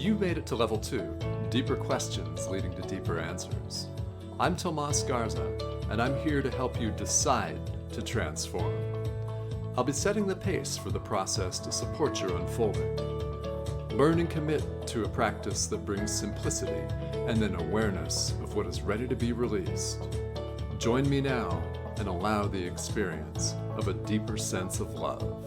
You made it to level 2, deeper questions leading to deeper answers. I'm Tomas Garza, and I'm here to help you decide to transform. I'll be setting the pace for the process to support your unfolding. Learn and commit to a practice that brings simplicity and then awareness of what is ready to be released. Join me now and allow the experience of a deeper sense of love.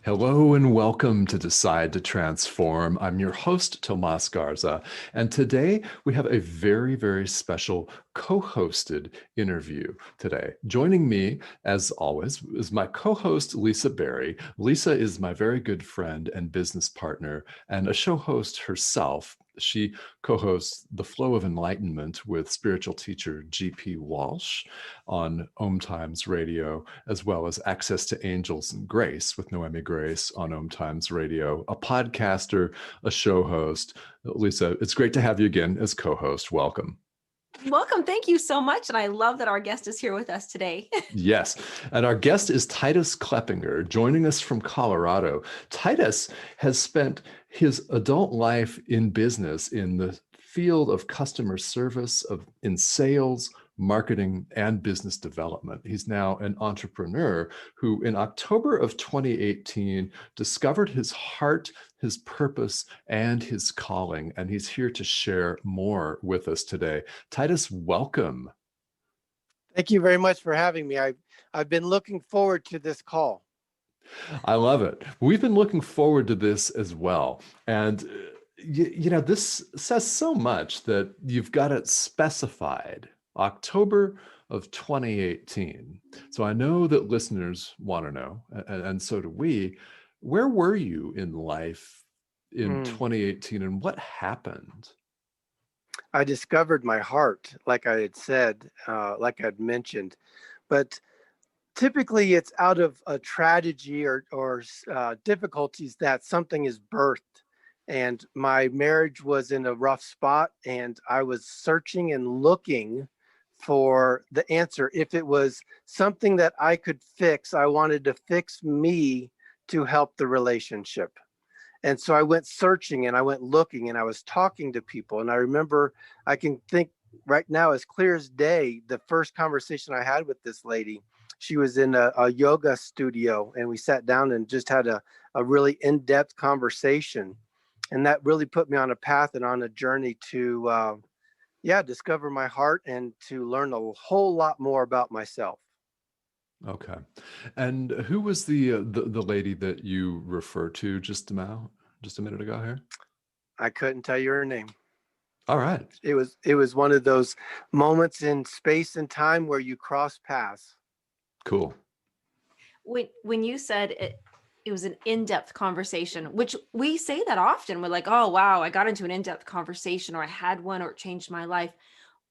Hello and welcome to Decide to Transform. I'm your host, Tomas Garza, and today we have a very, very special co-hosted interview today. Joining me, as always, is my co-host, Lisa Berry. Lisa is my very good friend and business partner and a show host herself. She co-hosts The Flow of Enlightenment with spiritual teacher G.P. Walsh on Om Times Radio, as well as Access to Angels and Grace with Noemi Grace on Om Times Radio, a podcaster, a show host. Lisa, it's great to have you again as co-host. Welcome. Welcome. Thank you so much. And I love that our guest is here with us today. Yes. And our guest is Titus Kelppinger, joining us from Colorado. Titus has spent his adult life in business in the field of customer service, in sales, marketing, and business development. He's now an entrepreneur who in October of 2018 discovered his heart, his purpose, and his calling. And he's here to share more with us today. Titus, welcome. Thank you very much for having me. I've been looking forward to this call. I love it. We've been looking forward to this as well. And you know, this says so much that you've got it specified. October of 2018. So I know that listeners want to know, and so do we, where were you in life in 2018 and what happened? I discovered my heart, like I had said, like I'd mentioned, but typically it's out of a tragedy or difficulties that something is birthed. And my marriage was in a rough spot and I was searching and looking for the answer. If it was something that I could fix, I wanted to fix me to help the relationship. And so I went searching and I went looking and I was talking to people. And I remember, I can think right now as clear as day, the first conversation I had with this lady, she was in a yoga studio and we sat down and just had a really in-depth conversation. And that really put me on a path and on a journey to, discover my heart and to learn a whole lot more about myself. Okay. And who was the lady that you referred to just a minute ago here? I couldn't tell you her name. All right. It was one of those moments in space and time where you cross paths. Cool. When you said it was an in-depth conversation, which we say that often. We're like, oh, wow, I got into an in-depth conversation or I had one or it changed my life.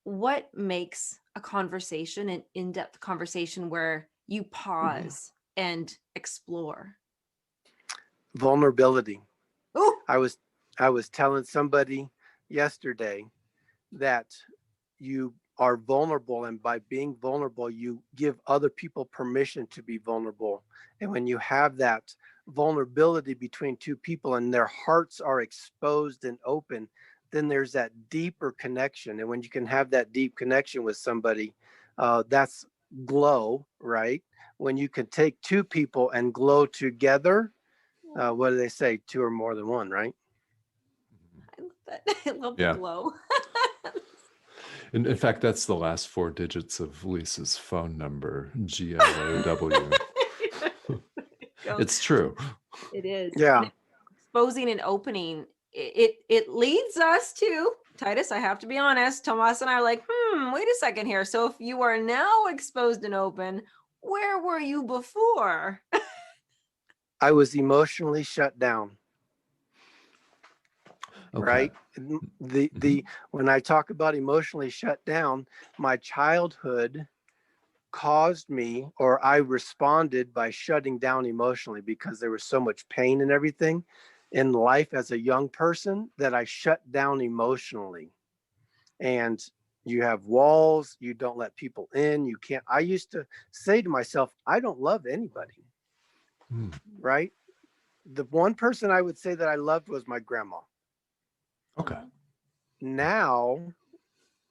What makes a conversation an in-depth conversation where you pause and explore? Vulnerability. Ooh. I was telling somebody yesterday that you are vulnerable, and by being vulnerable, you give other people permission to be vulnerable. And when you have that vulnerability between two people and their hearts are exposed and open, then there's that deeper connection. And when you can have that deep connection with somebody, that's glow, right? When you can take two people and glow together, what do they say? Two or more than one, right? I love that. I love the glow. In fact, that's the last 4 digits of Lisa's phone number, GLOW. It's true. It is. Yeah. Exposing and opening. It leads us to, Titus, I have to be honest, Tomas and I are like, wait a second here. So if you are now exposed and open, where were you before? I was emotionally shut down. Okay. Right? When I talk about emotionally shut down, my childhood caused me, or I responded by shutting down emotionally because there was so much pain and everything in life as a young person that I shut down emotionally. And you have walls, you don't let people in, you can't. I used to say to myself, I don't love anybody. Mm. right? The one person I would say that I loved was my grandma. Okay. Now,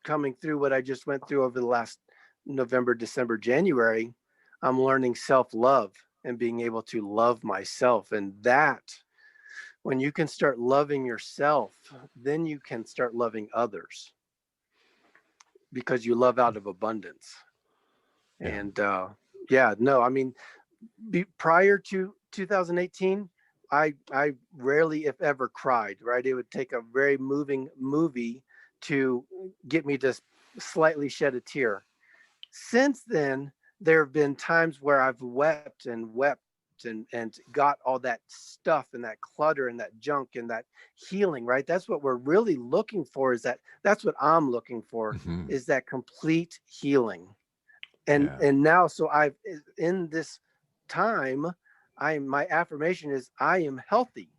coming through what I just went through over the last November, December, January, I'm learning self-love and being able to love myself. And that, when you can start loving yourself, then you can start loving others, because you love out of abundance. Yeah. And yeah, no, I mean, prior to 2018, I rarely, if ever, cried. Right, it would take a very moving movie to get me to slightly shed a tear. Since then, there have been times where I've wept and wept and got all that stuff and that clutter and that junk and that healing. Right, that's what we're really looking for. That's what I'm looking for, Hmm. is that complete healing. and Yeah. and now, so I've, in this time, my affirmation is I am healthy.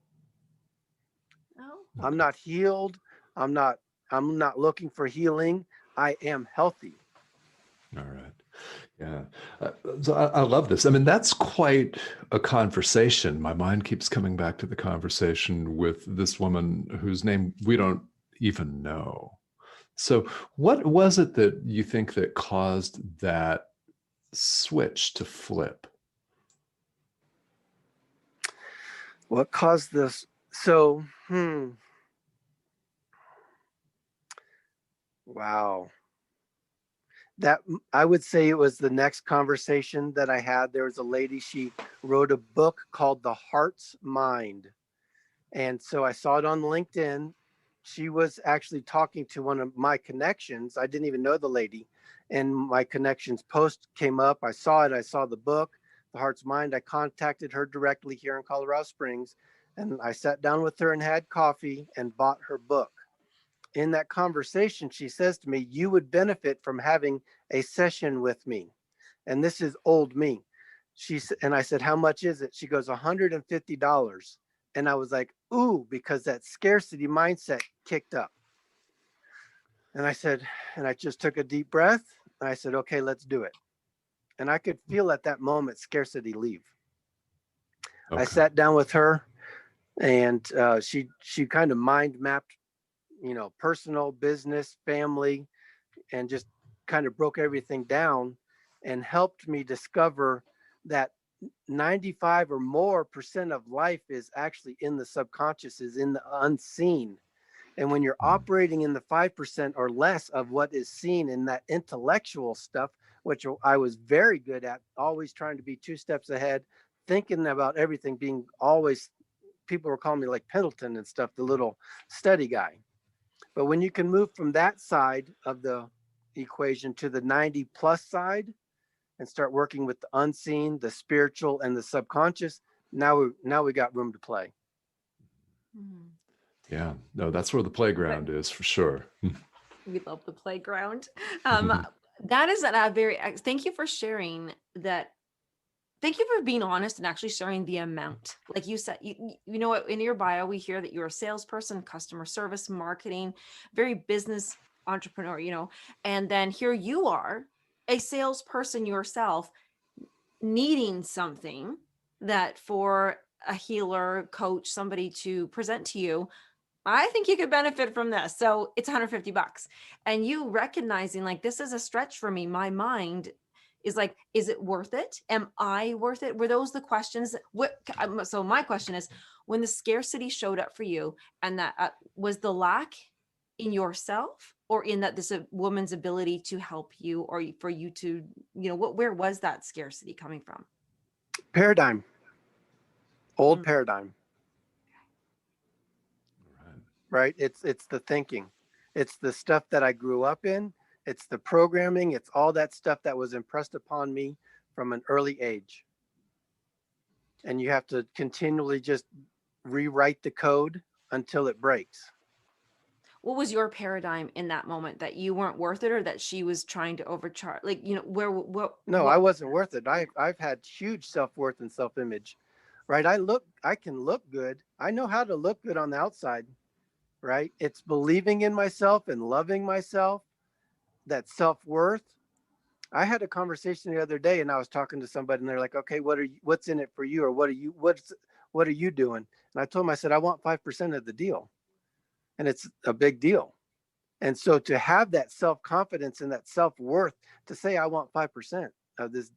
Oh, I'm Okay. not healed. I'm not i'm not looking for healing. I am healthy. All right. Yeah. So I love this. I mean, that's quite a conversation. My mind keeps coming back to the conversation with this woman whose name we don't even know. So, what was it that you think that caused that switch to flip? What caused this? So, wow. That, I would say it was the next conversation that I had. There was a lady, she wrote a book called The Heart's Mind. And so I saw it on LinkedIn. She was actually talking to one of my connections. I didn't even know the lady. And my connections post came up. I saw it. I saw the book, The Heart's Mind. I contacted her directly here in Colorado Springs. And I sat down with her and had coffee and bought her book. In that conversation, she says to me, "You would benefit from having a session with me." And this is old me. And I said, "How much is it?" She goes, $150. And I was like, ooh, because that scarcity mindset kicked up. And I said, and I just took a deep breath. And I said, okay, let's do it. And I could feel at that moment scarcity leave. I Okay. sat down with her, and she kind of mind mapped, personal, business, family, and just kind of broke everything down and helped me discover that 95 or more percent of life is actually in the subconscious, is in the unseen. And when you're Mm. operating in the 5% or less of what is seen in that intellectual stuff, which I was very good at, always trying to be two steps ahead, thinking about everything, being always, people were calling me like Pendleton and stuff, the little study guy. But when you can move from that side of the equation to the 90 plus side and start working with the unseen, the spiritual, and the subconscious, now we got room to play. mhm. Yeah. No, that's where the playground is for sure. We love the playground. Um, that is a very, thank you for sharing that. Thank you for being honest and actually sharing the amount. Like you said, you know what, in your bio, we hear that you're a salesperson, customer service, marketing, very business entrepreneur, and then here you are, a salesperson yourself, needing something that for a healer, coach, somebody to present to you. I think you could benefit from this. So it's $150. And you recognizing like, this is a stretch for me. My mind is like, is it worth it? Am I worth it? Were those the questions? So my question is, when the scarcity showed up for you, and that was the lack in yourself, or in that this woman's ability to help you, or for you to, where was that scarcity coming from? Paradigm, old Mm. paradigm, Right. right? It's the thinking, it's the stuff that I grew up in, it's the programming, it's all that stuff that was impressed upon me from an early age. And you have to continually just rewrite the code until it breaks. What was your paradigm in that moment, that you weren't worth it, or that she was trying to overcharge? Like, where, No, I what? wasn't worth it. I've had huge self-worth and self-image, right? I can look good. I know how to look good on the outside, right? It's believing in myself and loving myself, that self-worth. I had a conversation the other day, and I was talking to somebody, and they're like, "Okay, what's in it for you, or what are you doing?" And I told them, I said, "I want 5% of the deal," and it's a big deal. And so to have that self confidence and that self worth to say, "I want 5% of this,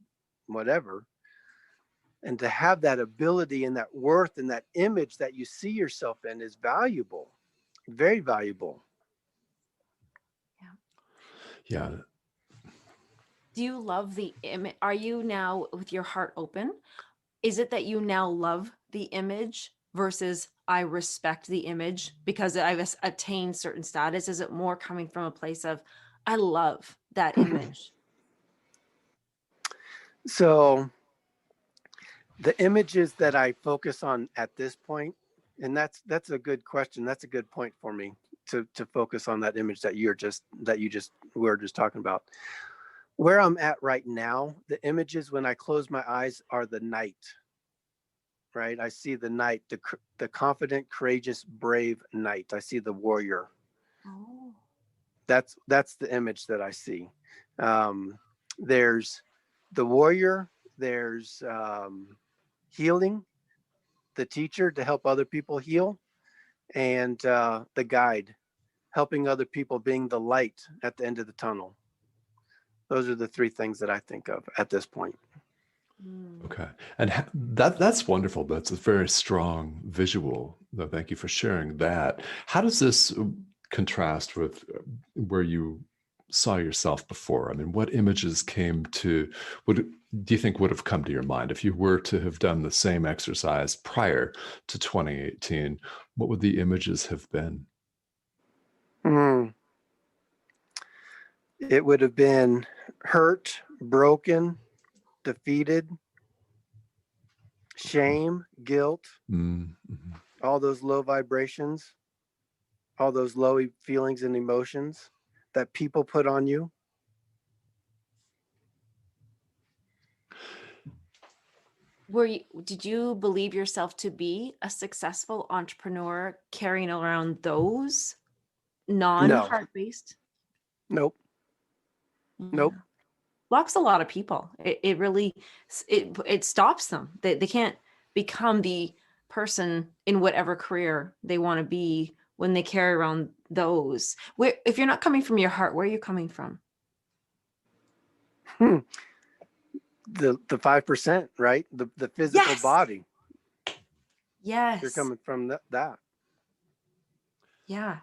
whatever," and to have that ability and that worth and that image that you see yourself in is valuable, very valuable. Yeah. Do you love the image? Are you now with your heart open? Is it that you now love the image versus I respect the image because I've attained certain status? Is it more coming from a place of I love that image? So the images that I focus on at this point, and that's a good question. That's a good point for me to focus on that image that you were just talking about. Where I'm at right now, the images when I close my eyes are the knight, right? I see the knight, the confident, courageous, brave knight. I see the warrior. Oh. That's the image that I see. There's the warrior. There's healing, the teacher to help other people heal, and the guide, helping other people, being the light at the end of the tunnel. Those are the three things that I think of at this point. Okay. And that's wonderful. That's a very strong visual. No, thank you for sharing that. How does this contrast with where you saw yourself before? I mean, what images do you think would have come to your mind if you were to have done the same exercise prior to 2018? What would the images have been? It would have been hurt, broken, defeated, shame, guilt, Mm-hmm. all those low vibrations, all those low feelings and emotions that people put on you. Did you believe yourself to be a successful entrepreneur carrying around those No, non-heart based? nope, Yeah. nope. Blocks a lot of people. It really it stops them. They can't become the person in whatever career they want to be when they carry around those. Where if you're not coming from your heart, where are you coming from? The 5%, right? The physical Yes. body. You're Yes. coming from that. Yeah.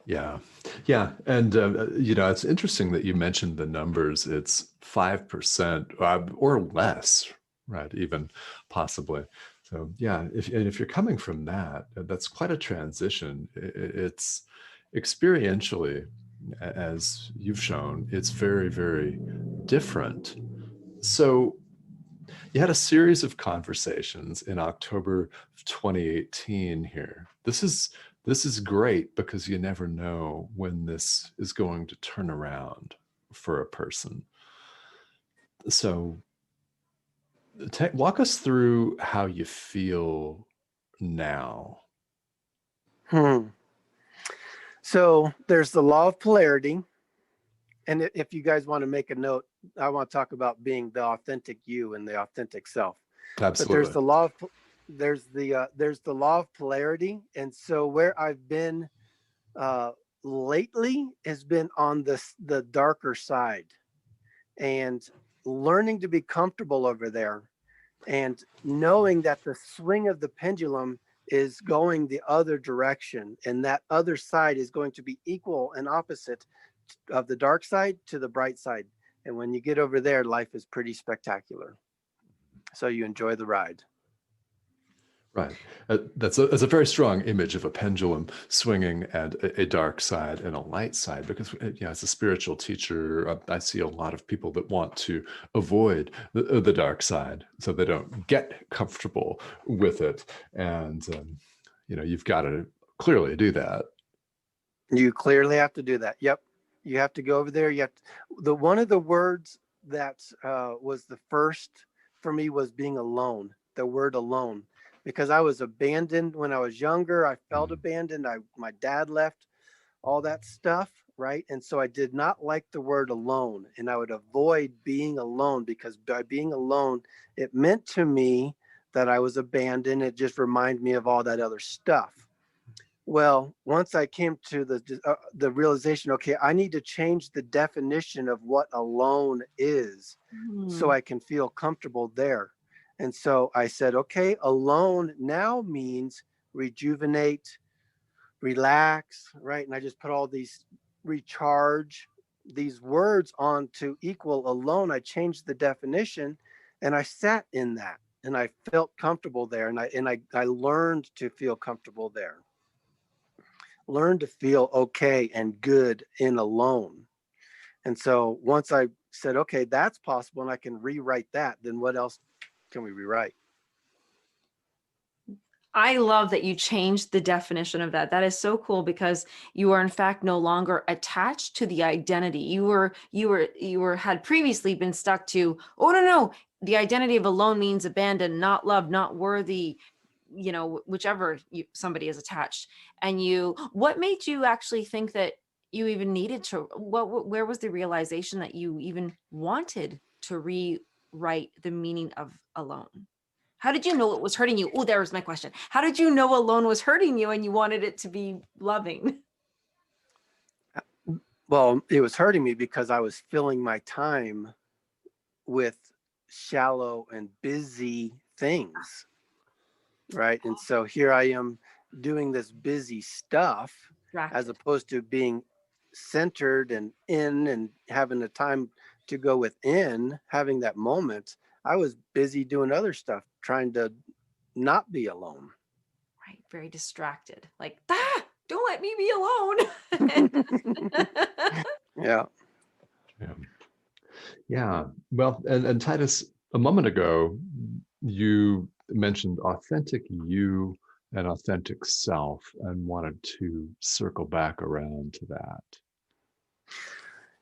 Yeah. Yeah. And, it's interesting that you mentioned the numbers. It's 5% or less, right? Even possibly. So, yeah, if you're coming from that, that's quite a transition. It's experientially, as you've shown, it's very, very different. So, you had a series of conversations in October of 2018 here. This is great because you never know when this is going to turn around for a person. So walk us through how you feel now. So there's the law of polarity. And if you guys want to make a note, I want to talk about being the authentic you and the authentic self. But there's Absolutely. the law of polarity. And so where I've been lately has been on the darker side, and learning to be comfortable over there, and knowing that the swing of the pendulum is going the other direction, and that other side is going to be equal and opposite of the dark side to the bright side. And when you get over there, life is pretty spectacular. So you enjoy the ride. Right. That's a very strong image of a pendulum swinging and a dark side and a light side, because as a spiritual teacher, I see a lot of people that want to avoid the dark side so they don't get comfortable with it. And, you've got to clearly do that. You clearly have to do that. Yep. You have to go over there. One of the words that was the first for me was being alone, the word alone, because I was abandoned when I was younger. I felt abandoned. My dad left, all that stuff. right? And so I did not like the word alone, and I would avoid being alone, because by being alone, it meant to me that I was abandoned. It just reminded me of all that other stuff. Well, once I came to the realization, okay, I need to change the definition of what alone is so Hmm. I can feel comfortable there. And so I said, okay, alone now means rejuvenate, relax, right? And I just put all these recharge, these words on to equal alone. I changed the definition and I sat in that and I felt comfortable there. And I learned to feel comfortable there, learn to feel okay and good in alone. And so once I said, okay, that's possible and I can rewrite that, then what else can we rewrite? I love that you changed the definition of that. That is so cool because you are in fact no longer attached to the identity. You had previously been stuck to, oh no, the identity of alone means abandoned, not loved, not worthy, whichever somebody is attached. And what made you actually think that you even needed to, where was the realization that you even wanted to rewrite the meaning of alone? How did you know it was hurting you? Oh, there was my question. How did you know alone was hurting you and you wanted it to be loving? Well, it was hurting me because I was filling my time with shallow and busy things, right? And so here I am doing this busy stuff as Distracted. opposed to being centered and in and having the time to go within, having that moment. I was busy doing other stuff, trying to not be alone. Right. Very distracted. Like, don't let me be alone. Yeah. Yeah. Yeah. Well, and Titus, a moment ago, you mentioned authentic you and authentic self and wanted to circle back around to that.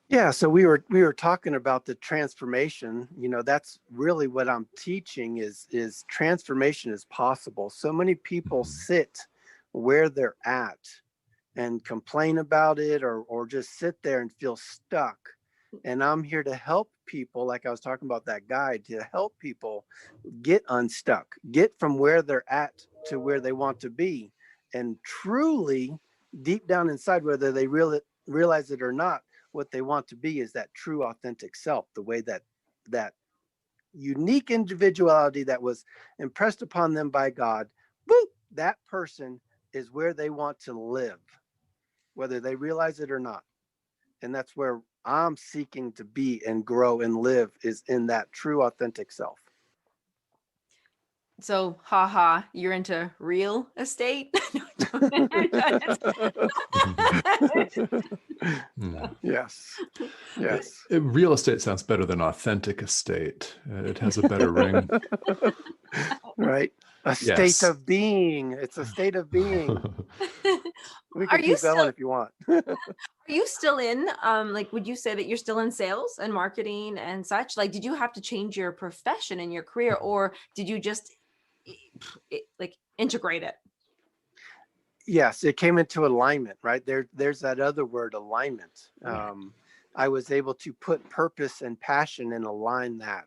Yeah, so we were talking about the transformation. That's really what I'm teaching is transformation is possible. So many people Mhm. sit where they're at and complain about it, or just sit there and feel stuck. And I'm here to help people, like I was talking about that guide, to help people get unstuck, get from where they're at to where they want to be. And truly, deep down inside, whether they realize it or not, what they want to be is that true, authentic self, the way that unique individuality that was impressed upon them by God. Boop, that person is where they want to live, whether they realize it or not. And that's where I'm seeking to be and grow and live, is in that true, authentic self. So, haha, you're into real estate? Mm. Yes. Yes. Real estate sounds better than authentic estate. It has a better ring. Right. A state Yes. of being. It's a state of being. We Are could you keep going still if you want. are you still in like would you say that you're still in sales and marketing and such? Like did you have to change your profession and your career or did you just like integrate it? Yes, it came into alignment, right? There's that other word, alignment. Yeah. I was able to put purpose and passion and align that.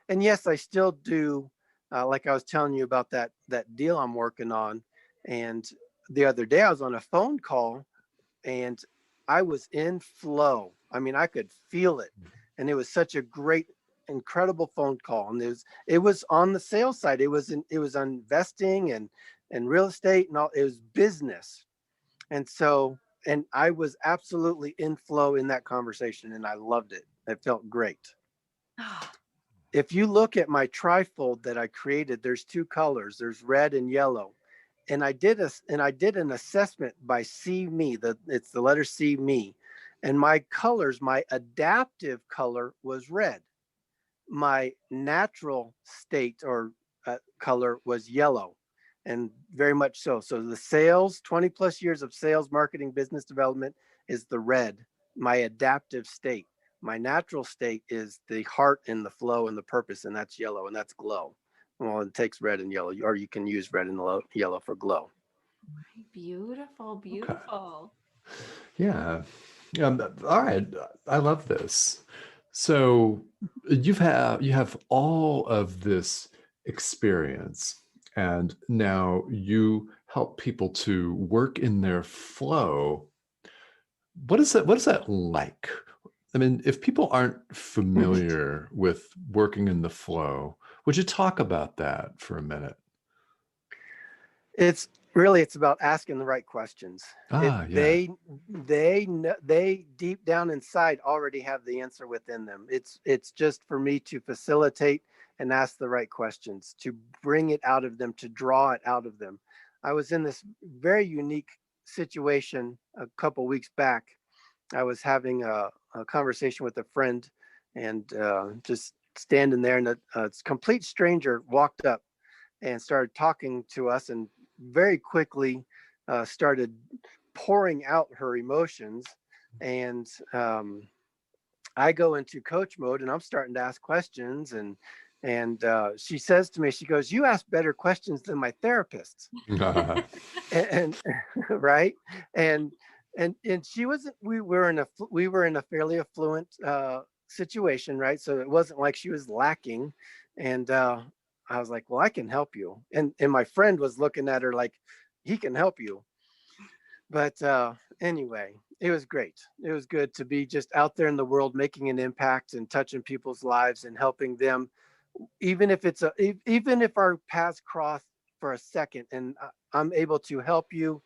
And yes, I still do, like I was telling you about that deal I'm working on. And the other day I was on a phone call and I was in flow. I mean, I could feel it. And it was such a great, incredible phone call. And it was on the sales side. It was on investing and real estate and all. It was business. And so, and I was absolutely in flow in that conversation and I loved it. It felt great. If you look at my trifold that I created, there's two colors. There's red and yellow. And I did an assessment by See Me. It's the letter C Me. And my colors, my adaptive color was red. My natural state or color was yellow, and very much so. So the sales, 20 plus years of sales, marketing, business development is the red, my adaptive state. My natural state is the heart and the flow and the purpose, and that's yellow, and that's glow. Well, it takes red and yellow, or you can use red and yellow for glow. Beautiful, Okay. beautiful. Yeah. All right, I love this. So you have all of this experience, and now you help people to work in their flow. What is that like? I mean, if people aren't familiar with working in the flow, would you talk about that for a minute? It's about asking the right questions. It Ah, yeah. they deep down inside already have the answer within them. It's just for me to facilitate and ask the right questions, to bring it out of them, to draw it out of them. I was in this very unique situation a couple weeks back. I was having a conversation with a friend, and just standing there, and a complete stranger walked up and started talking to us, and very quickly started pouring out her emotions. And I go into coach mode, and I'm starting to ask questions. And she says to me, she goes, "You ask better questions than my therapist." And right. And she wasn't, we were in a fairly affluent situation, right? So it wasn't like she was lacking. And I was like, "Well, I can help you." And my friend was looking at her like, "He can help you." But anyway, it was great. It was good to be just out there in the world, making an impact and touching people's lives and helping them, even if our paths cross for a second, and I'm able to help you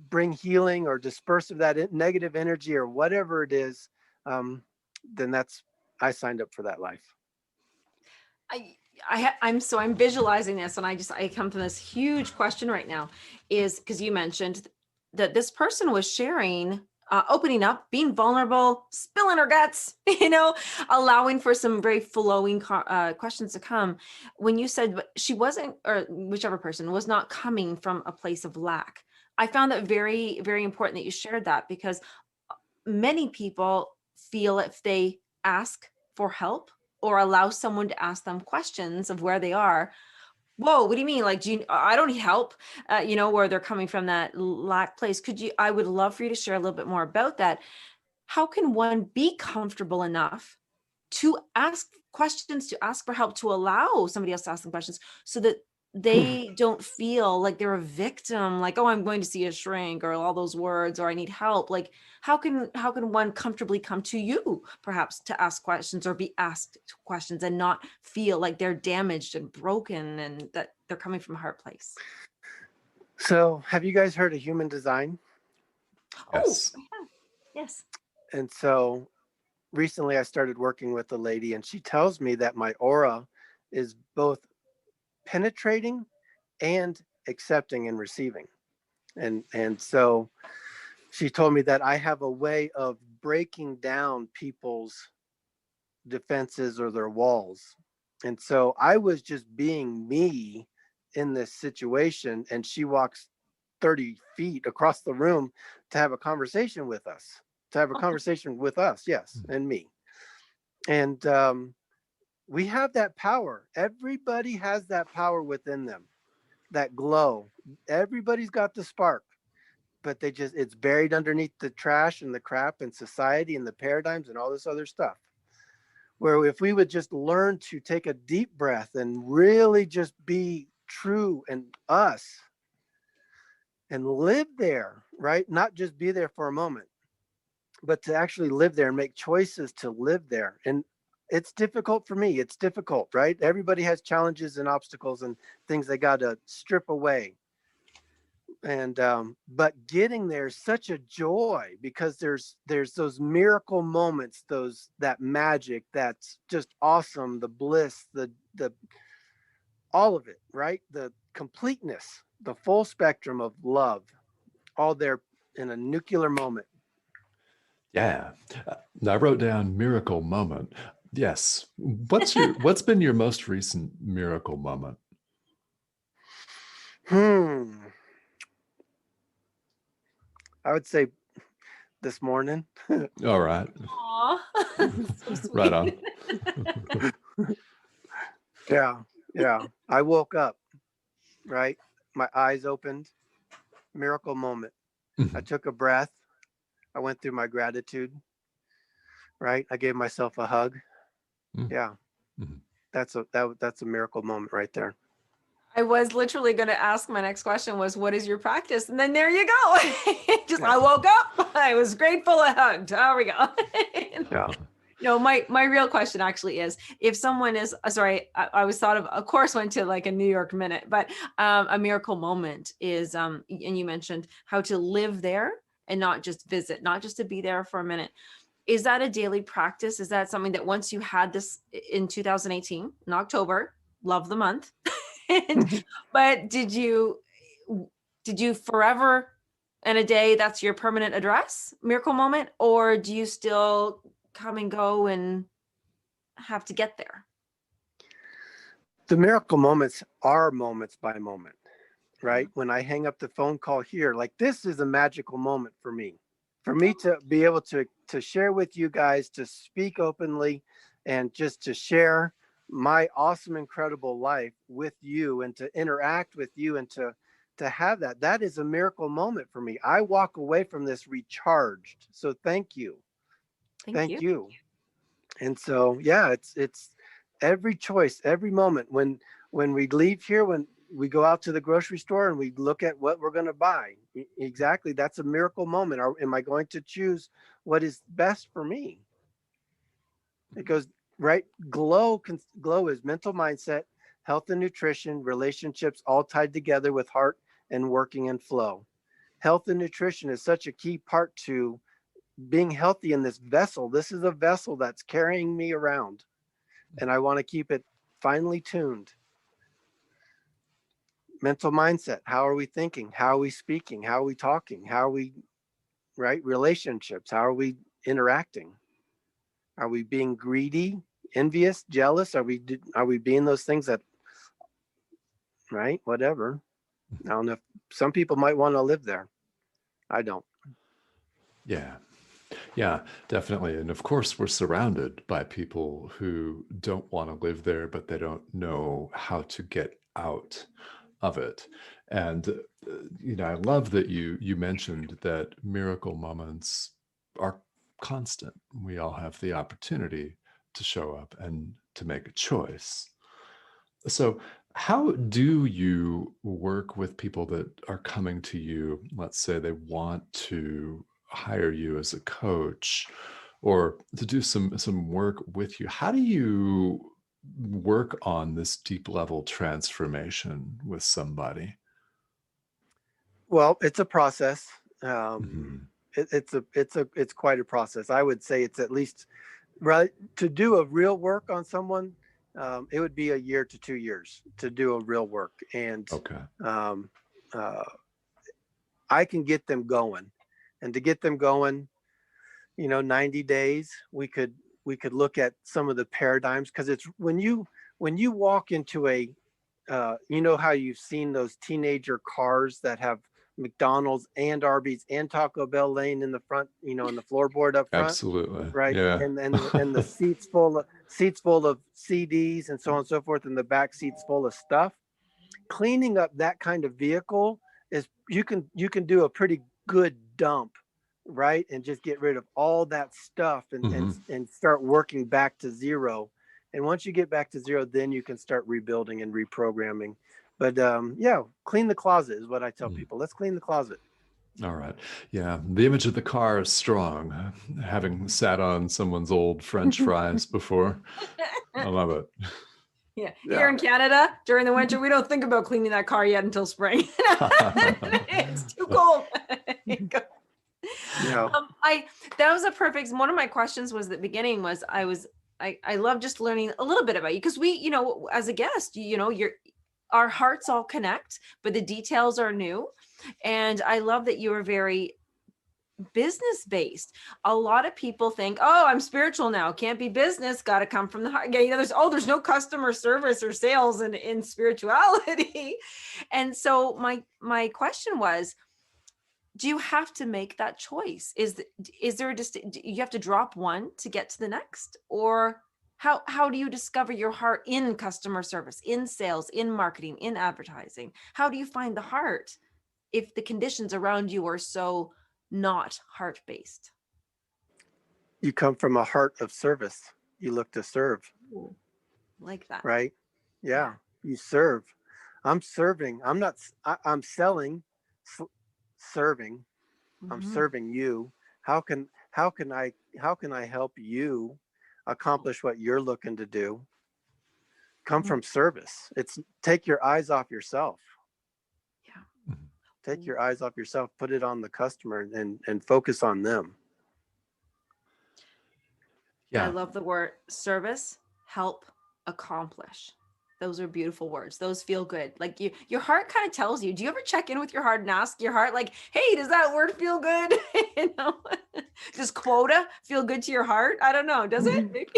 bring healing or disperse of that negative energy or whatever it is, um, then I signed up for that life. I'm visualizing this, and I come from this huge question right now, is because you mentioned that this person was sharing, opening up, being vulnerable, spilling her guts, allowing for some very flowing questions to come. When you said she wasn't, or whichever person was not coming from a place of lack, I found that very, very important that you shared that, because many people feel if they ask for help or allow someone to ask them questions of where they are, whoa, what do you mean? Like, I don't need help, where they're coming from, that lack place. I would love for you to share a little bit more about that. How can one be comfortable enough to ask questions, to ask for help, to allow somebody else to ask them questions, so that they don't feel like they're a victim, like, "Oh, I'm going to see a shrink," or all those words, or "I need help." Like, how can one comfortably come to you, perhaps, to ask questions or be asked questions, and not feel like they're damaged and broken, and that they're coming from a hard place? So, have you guys heard of human design? Oh, Yes. I have. Yes. And so recently I started working with a lady, and she tells me that my aura is both penetrating and accepting and receiving. And so she told me that I have a way of breaking down people's defenses or their walls. And so I was just being me in this situation, and she walks 30 feet across the room to have a conversation with us, yes, and me. And we have that power. Everybody has that power within them, that glow. Everybody's got the spark, but it's buried underneath the trash and the crap and society and the paradigms and all this other stuff. Where if we would just learn to take a deep breath and really just be true and us and live there, right? Not just be there for a moment, but to actually live there and make choices to live there. And it's difficult for me. It's difficult, right? Everybody has challenges and obstacles and things they got to strip away. And but getting there is such a joy, because there's those miracle moments, that magic that's just awesome, the bliss, the all of it, right? The completeness, the full spectrum of love, all there in a nuclear moment. Yeah. I wrote down miracle moment. Yes. What's been your most recent miracle moment? Hmm. I would say this morning. All right. Aw, so Right sweet. on. Yeah, yeah. I woke up, right? My eyes opened, miracle moment. I Mhm. took a breath, I went through my gratitude, right? I gave myself a hug. Mm. Yeah, Mhm. that's a miracle moment right there. I was literally going to ask, my next question was, what is your practice? And then there you go. Just, Yeah. I woke up, I was grateful, I hugged. There we go. Yeah. No, my real question actually is, if someone is sorry, I was thought of course went to like a New York minute, but a miracle moment is and you mentioned how to live there and not just visit, not just to be there for a minute. Is that a daily practice? Is that something that once you had this in 2018 in October, love the month, and, but did you forever and a day, that's your permanent address, miracle moment, or do you still come and go and have to get there? The miracle moments are moments by moment, right? When I hang up the phone call here, like this is a magical moment for me. For me to be able to share with you guys, to speak openly and just to share my awesome, incredible life with you and to interact with you and to have that is a miracle moment for me. I walk away from this recharged. So thank you. Thank Thank you. you. And so yeah, it's every choice, every moment when we leave here, when we go out to the grocery store and we look at what we're going to buy. Exactly, that's a miracle moment. Am I going to choose what is best for me? Because right, glow is mental mindset, health and nutrition, relationships, all tied together with heart and working and flow. Health and nutrition is such a key part to being healthy in this vessel. This is a vessel that's carrying me around, and I want to keep it finely tuned. Mental mindset. How are we thinking? How are we speaking? How are we talking? How are we, right? Relationships. How are we interacting? Are we being greedy, envious, jealous? Are we being those things that, right? Whatever. I don't know if some people might want to live there. I don't. Yeah. Yeah, definitely. And of course, we're surrounded by people who don't want to live there, but they don't know how to get out of it. And I love that you mentioned that miracle moments are constant. We all have the opportunity to show up and to make a choice. So, how do you work with people that are coming to you? Let's say they want to hire you as a coach or to do some work with you. How do you work on this deep level transformation with somebody? Well, it's a process. Um, Mhm. it's quite a process. I would say it's at least right to do a real work on someone. It would be a year to 2 years to do a real work, and Okay. um, uh, I can get them going. And to get them going, 90 days, we could look at some of the paradigms, because it's when you walk into how you've seen those teenager cars that have McDonald's and Arby's and Taco Bell laying in the front, in the floorboard up front, Absolutely. right? Yeah. And the seats full of CDs and so on and so forth, and the back seats full of stuff. Cleaning up that kind of vehicle is you can do a pretty good dump, right? And just get rid of all that stuff and and Mhm. and start working back to zero. And once you get back to zero, then you can start rebuilding and reprogramming. But yeah, clean the closet is what I tell Mm. people. Let's clean the closet. All right. Yeah. The image of the car is strong. Having sat on someone's old French fries before. I love it. Yeah. Here Yeah. in Canada, during the winter, we don't think about cleaning that car yet until spring. It's too cold. Yeah. I that was a perfect one of my questions was the beginning was I love just learning a little bit about you because we, as a guest, our hearts all connect, but the details are new. And I love that you are very business based. A lot of people think, oh, I'm spiritual now, can't be business, got to come from the heart. Yeah, there's no customer service or sales in spirituality. And so my question was, do you have to make that choice? Is there just you have to drop one to get to the next, or how do you discover your heart in customer service, in sales, in marketing, in advertising? How do you find the heart if the conditions around you are so not heart-based? You come from a heart of service. You look to serve, Ooh, like that. right? Yeah. Yeah, you serve. I'm serving. I'm not. I'm selling, serving. I'm Mhm. serving you. How can I help you accomplish what you're looking to do? Come Mm, from service. It's take your eyes off yourself. yeah. Mhm. Take your eyes off yourself. Put it on the customer and focus on them. I Yeah. love the word service, help, accomplish. Those are beautiful words. Those feel good. Like your heart kind of tells you. Do you ever check in with your heart and ask your heart, like, hey, does that word feel good? You know, does quota feel good to your heart? I don't know. Does it?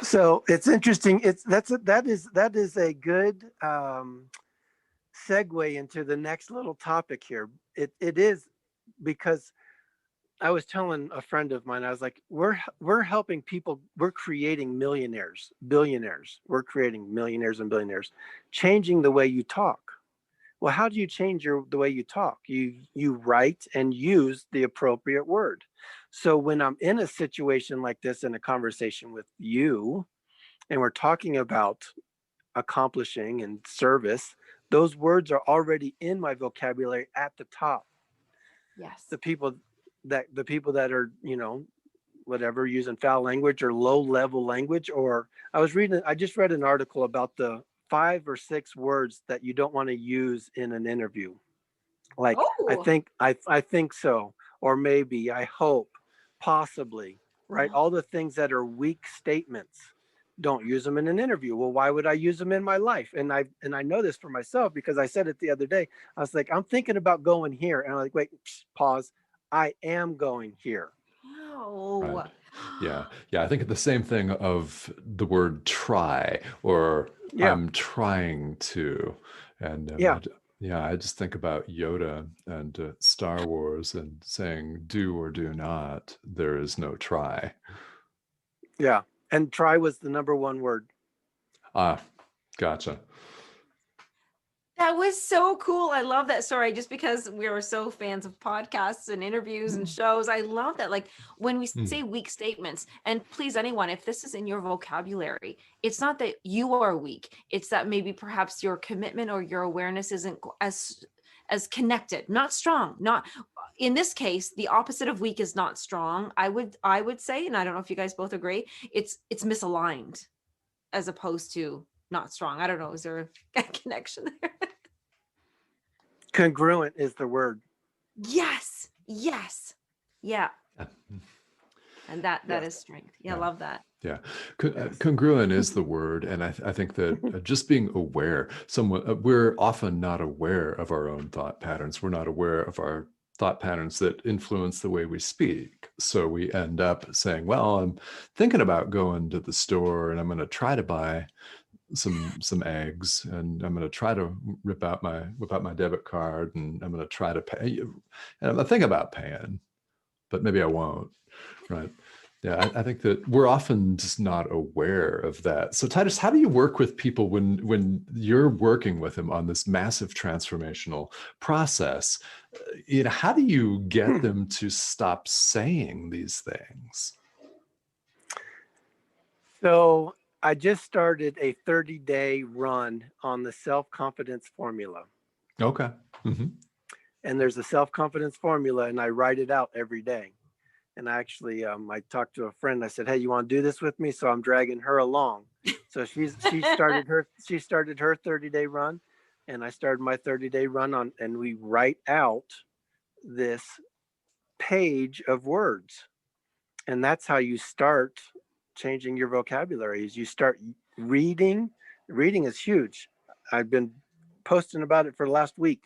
So it's interesting. That is a good segue into the next little topic here. It is because I was telling a friend of mine, I was like, we're helping people, we're creating millionaires, billionaires, we're creating millionaires and billionaires, changing the way you talk. Well, how do you change the way you talk? You write and use the appropriate word. So when I'm in a situation like this, in a conversation with you, and we're talking about accomplishing and service, those words are already in my vocabulary at the top. Yes. The people that are, whatever, using foul language or low level language, or I just read an article about the 5 or 6 words that you don't want to use in an interview. Like, Oh, I think so, or maybe, I hope, possibly, right? All the things that are weak statements, don't use them in an interview. Well, why would I use them in my life? And I know this for myself because I said it the other day. I was like, I'm thinking about going here, and I'm like, wait, pause. I am going here. Right. wow. Yeah. Yeah. I think the same thing of the word try or Yeah, I'm trying to. And yeah, yeah, I just think about Yoda and Star Wars and saying, do or do not. There is no try. yeah. And try was the number one word. Ah, gotcha. That was so cool. I love that. Sorry, just because we are so fans of podcasts and interviews and shows, I love that. Like when we Mm, say weak statements, and please, anyone, if this is in your vocabulary, it's not that you are weak. It's that maybe perhaps your commitment or your awareness isn't as connected, not strong. Not in this case, the opposite of weak is not strong. I would say, and I don't know if you guys both agree, it's misaligned as opposed to not strong. I don't know. Is there a connection there? Congruent is the word. Yes. Yes. Yeah. yeah. And that Yes, is strength. Yeah, I Yeah. love that. Yeah, yes. congruent is the word, and I think that just being aware. We're often not aware of our own thought patterns. We're not aware of our thought patterns that influence the way we speak. So we end up saying, "Well, I'm thinking about going to the store, and I'm going to try to buy some eggs, and I'm going to try to whip out my debit card, and I'm going to try to pay. And I'm thinking about paying, but maybe I won't." Right. Yeah, I think that we're often just not aware of that. So Titus, how do you work with people when you're working with them on this massive transformational process? How do you get them to stop saying these things? So I just started a 30-day run on the self-confidence formula. Okay. Hmm. And there's a self-confidence formula, and I write it out every day. And actually, I talked to a friend. I said, "Hey, you want to do this with me?" So I'm dragging her along. So she started her 30-day run, and I started my 30-day run on, and we write out this page of words, and that's how you start changing your vocabulary. Is you start reading. Reading is huge. I've been posting about it for the last week.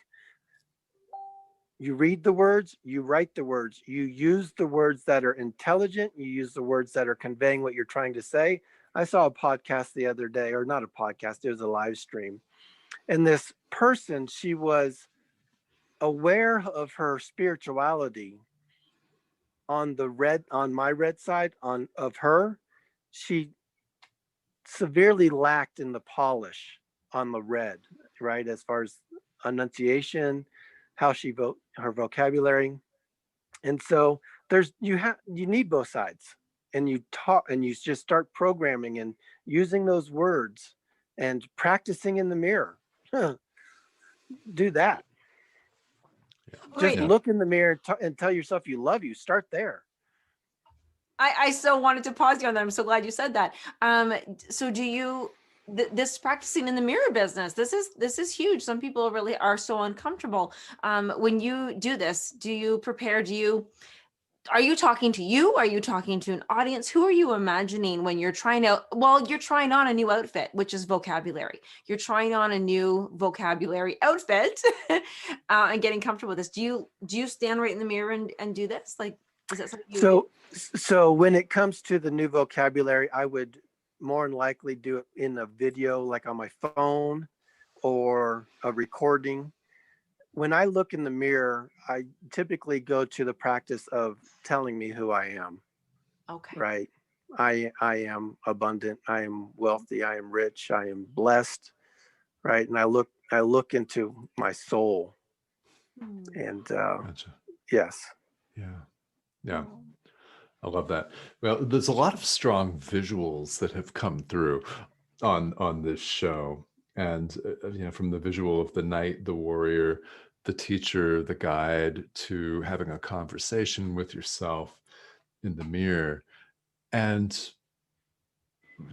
You read the words, you write the words, you use the words that are intelligent, you use the words that are conveying what you're trying to say. I saw a podcast the other day, or not a podcast, it was a live stream. And this person, she was aware of her spirituality on my red side on of her. She severely lacked in the polish on the red, right? As far as enunciation, how her vocabulary. And so you need both sides, and you talk and you just start programming and using those words and practicing in the mirror. Do that. Just Wait, Yeah. look in the mirror and tell yourself you love you. Start there. I so wanted to pause you on that. I'm so glad you said that. So do you this practicing in the mirror business? This is huge. Some people really are so uncomfortable. When you do this, do you prepare? Are you talking to you? Are you talking to an audience? Who are you imagining when you're trying on a new outfit, which is vocabulary. You're trying on a new vocabulary outfit and getting comfortable with this. Do you stand right in the mirror and do this? Like, is that something you do? So when it comes to the new vocabulary, I would more than likely do it in a video, like on my phone or a recording. When I look in the mirror, I typically go to the practice of telling me who I am, Okay. right? I am abundant, I am wealthy, I am rich, I am blessed, right? And I look into my soul, and Gotcha. yes. Yeah. Yeah. I love that. Well, there's a lot of strong visuals that have come through on this show, and from the visual of the knight, the warrior, the teacher, the guide, to having a conversation with yourself in the mirror. And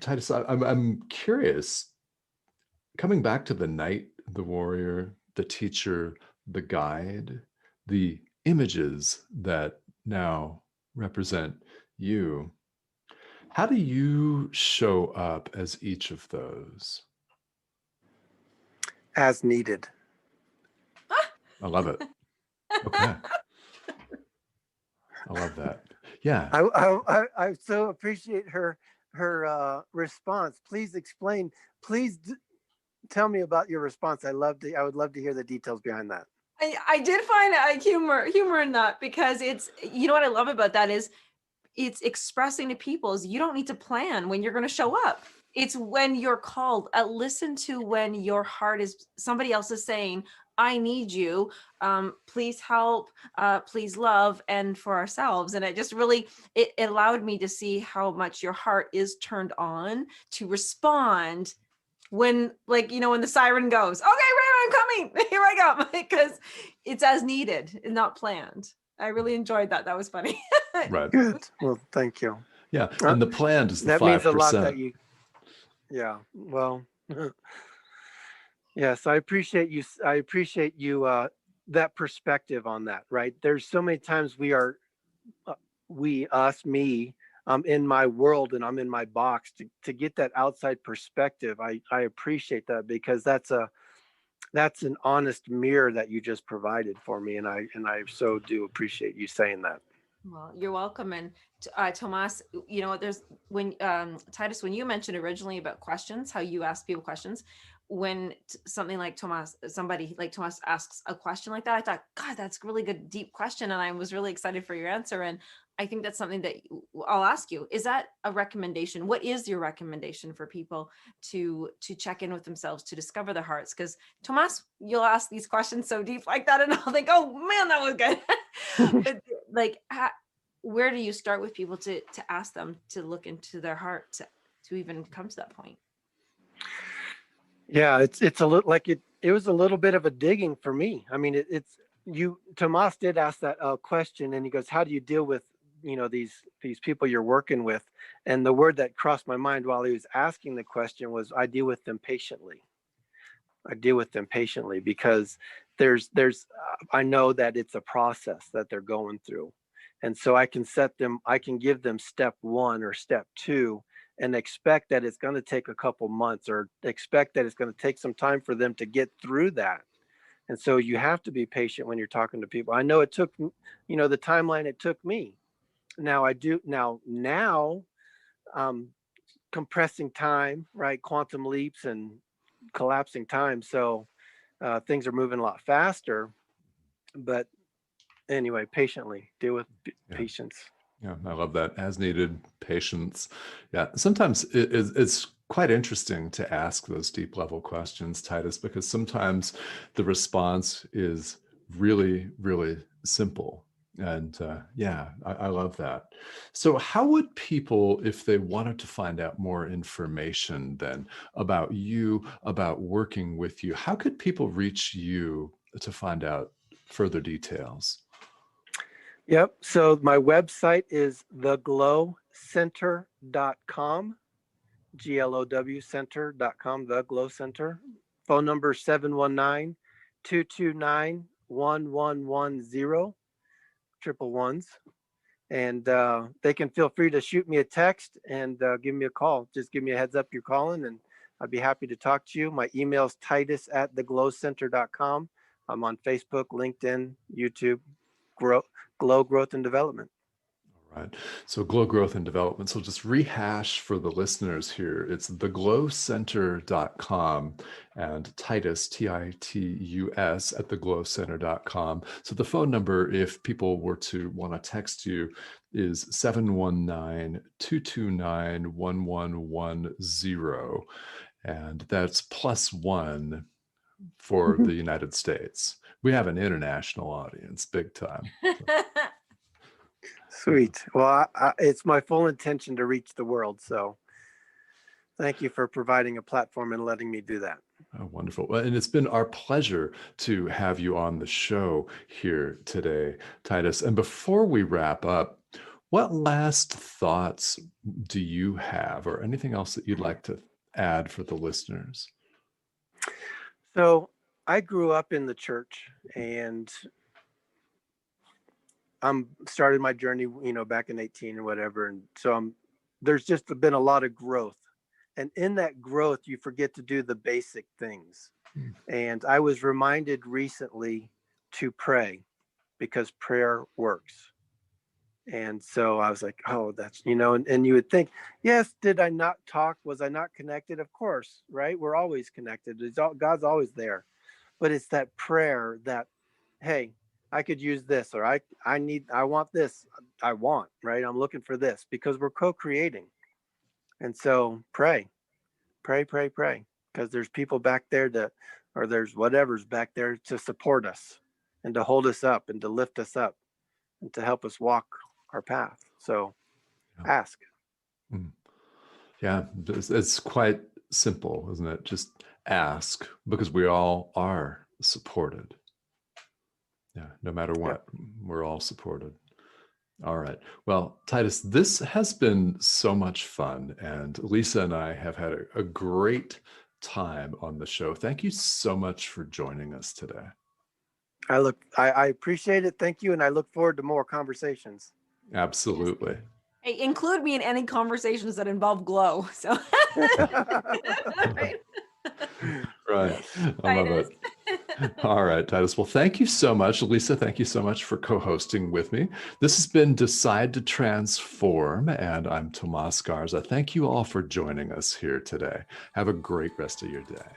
Titus, I'm curious, coming back to the knight, the warrior, the teacher, the guide, the images that now represent you. How do you show up as each of those? As needed. I love it. Okay. I love that. Yeah. I so appreciate her response. Please explain. Please tell me about your response. I would love to hear the details behind that. I did find humor in that, because it's, you know what I love about that is it's expressing to people is you don't need to plan when you're going to show up. It's when you're called. Listen to when your heart is, somebody else is saying, I need you. Please help, please love, and for ourselves. And it just really, it allowed me to see how much your heart is turned on to respond when, like, when the siren goes, okay, Ray, I'm coming. Here I go. Because it's as needed and not planned. I really enjoyed that. That was funny. Right. Good. Well, thank you. Yeah. And the planned is the That 5%. means a lot that you, yeah. Well, yes, I appreciate you. That perspective on that, right? There's so many times me, I'm in my world and I'm in my box to get that outside perspective. I appreciate that, because that's an honest mirror that you just provided for me. And I so do appreciate you saying that. Well, you're welcome. And Tomas, there's when Titus, when you mentioned originally about questions, how you ask people questions, when somebody like Tomas asks a question like that, I thought, God, that's a really good, deep question. And I was really excited for your answer. And I think that's something that I'll ask you. Is that a recommendation? What is your recommendation for people to check in with themselves, to discover their hearts? Because Tomas, you'll ask these questions so deep like that, and I'll think, oh man, that was good. But like, where do you start with people to ask them to look into their heart to even come to that point? Yeah, it's a little like it was a little bit of a digging for me. I mean, Tomas did ask that question, and he goes, how do you deal with these people you're working with? And the word that crossed my mind while he was asking the question was, I deal with them patiently. I deal with them patiently, because I know that it's a process that they're going through. And so I can give them step 1 or step 2, and expect that it's going to take a couple months, or expect that it's going to take some time for them to get through that. And so you have to be patient when you're talking to people. I know it took, the timeline it took me. Now I do now compressing time, right? Quantum leaps and collapsing time. So things are moving a lot faster, but anyway, patiently deal with patience. Yeah, I love that. As needed, patience. Yeah, sometimes it's quite interesting to ask those deep level questions, Titus, because sometimes the response is really, really simple. And yeah, I love that. So how would people, if they wanted to find out more information then about you, about working with you, how could people reach you to find out further details? Yep. So my website is theglowcenter.com, GLOW center.com, the Glow Center. Phone number 719-229-1110, triple ones. And they can feel free to shoot me a text and give me a call. Just give me a heads up you're calling, and I'd be happy to talk to you. My email is titus@theglowcenter.com. I'm on Facebook, LinkedIn, YouTube, Glow Growth and Development. Right. So Glow Growth and Development. So just rehash for the listeners here. It's theglowcenter.com and Titus, Titus at theglowcenter.com. So the phone number, if people were to want to text you, is 719-229-1110. And that's +1 for the United States. We have an international audience, big time. Sweet. Well, it's my full intention to reach the world. So thank you for providing a platform and letting me do that. Oh, wonderful. Well, and it's been our pleasure to have you on the show here today, Titus. And before we wrap up, what last thoughts do you have, or anything else that you'd like to add for the listeners? So I grew up in the church, and started my journey, back in 18 or whatever. And so there's just been a lot of growth. And in that growth, you forget to do the basic things. And I was reminded recently to pray, because prayer works. And so I was like, oh, that's, and you would think, yes, did I not talk? Was I not connected? Of course, right? We're always connected. God's always there. But it's that prayer that, hey, I could use this, or I want this. Right? I'm looking for this, because we're co-creating. And so pray, because there's people back there or there's whatever's back there to support us and to hold us up and to lift us up and to help us walk our path. So ask. Yeah, it's quite simple, isn't it? Just ask, because we all are supported. Yeah, no matter what, we're all supported. All right. Well, Titus, this has been so much fun, and Lisa and I have had a great time on the show. Thank you so much for joining us today. I appreciate it. Thank you. And I look forward to more conversations. Absolutely. Hey, include me in any conversations that involve glow. So right. I love it. All right, Titus. Well, thank you so much. Lisa, thank you so much for co-hosting with me. This has been Decide to Transform, and I'm Tomas Garza. Thank you all for joining us here today. Have a great rest of your day.